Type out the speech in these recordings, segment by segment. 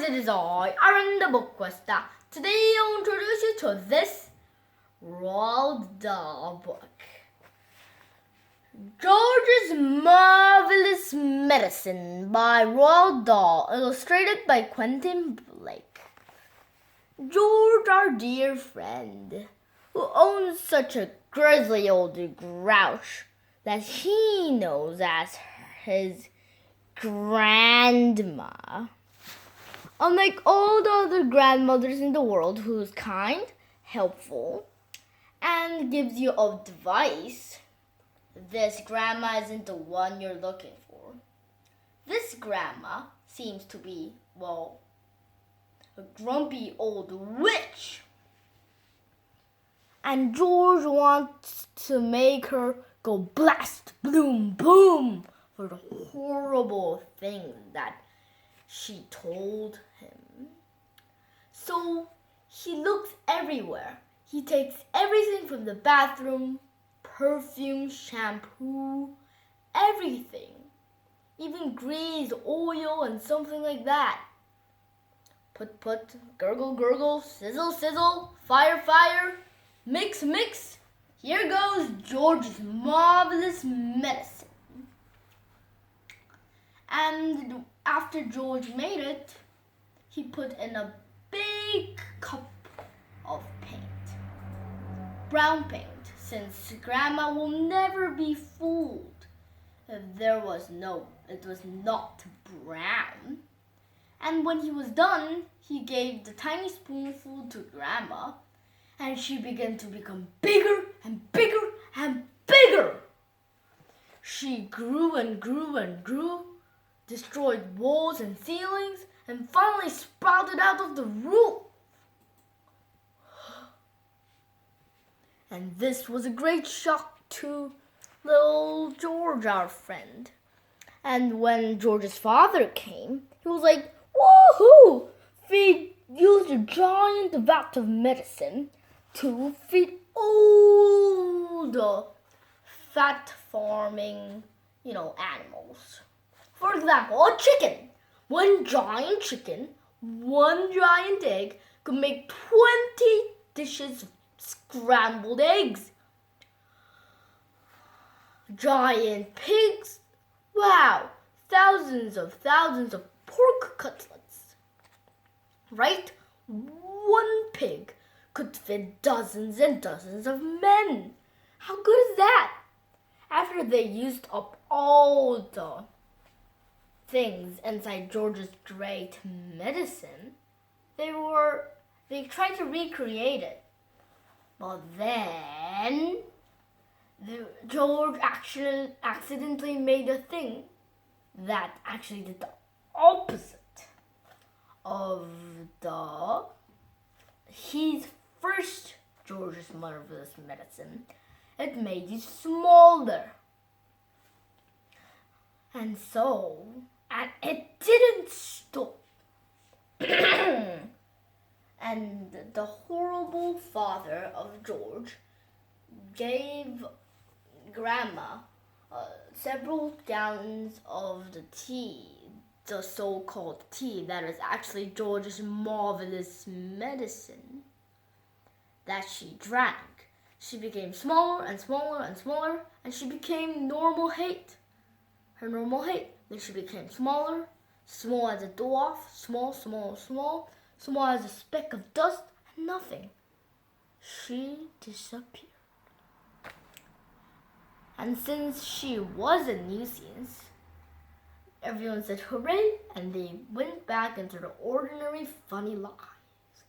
it is I, Aaron the BookQuester. Today I'll introduce you to this Roald Dahl book. George's Marvellous Medicine by Roald Dahl, illustrated by Quentin Blake. George, our dear friend, who owns such a grizzly old grouch that he knows as his grandma. Unlike all the other grandmothers in the world who's kind, helpful, and gives you advice, this grandma isn't the one you're looking for. This grandma seems to be, a grumpy old witch. And George wants to make her go blast, bloom, boom for the horrible things that she told him. So he looks everywhere. He takes everything from the bathroom, perfume, shampoo, everything. Even grease, oil, and something like that. Put, gurgle, gurgle, sizzle, sizzle, fire, fire, mix, mix. Here goes George's marvelous medicine. And after George made it, he put in a big cup of paint. Brown paint, since Grandma will never be fooled if it was not brown. And when he was done, he gave the tiny spoonful to Grandma, and she began to become bigger and bigger and bigger. She grew and grew and grew, destroyed walls and ceilings, and finally sprouted out of the roof. And this was a great shock to little George, our friend. And when George's father came, he was like, "Woohoo! We used a giant vat of medicine to feed all the fat farming, animals. For example, a chicken. One giant chicken, one giant egg could make 20 dishes of scrambled eggs. Giant pigs, wow, thousands of pork cutlets. Right? One pig could feed dozens and dozens of men. How good is that? After they used up all the things inside George's great medicine, they tried to recreate it. But then George actually accidentally made a thing that actually did the opposite of his first George's Marvellous Medicine. It made it smaller. And it didn't stop. And the horrible father of George gave Grandma several gallons of the tea, the so-called tea that is actually George's marvelous medicine, that she drank. She became smaller and smaller and smaller, and she became normal height. Her normal height. Then she became smaller, small as a dwarf, small as a speck of dust, and nothing. She disappeared. And since she was a nuisance, everyone said hooray, and they went back into their ordinary funny lives.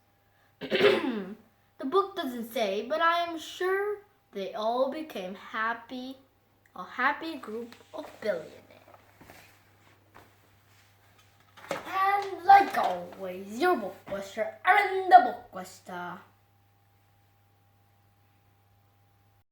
The book doesn't say, but I am sure they all became a happy group of billionaires. And like always, your BookQuester, Aaron the BookQuester.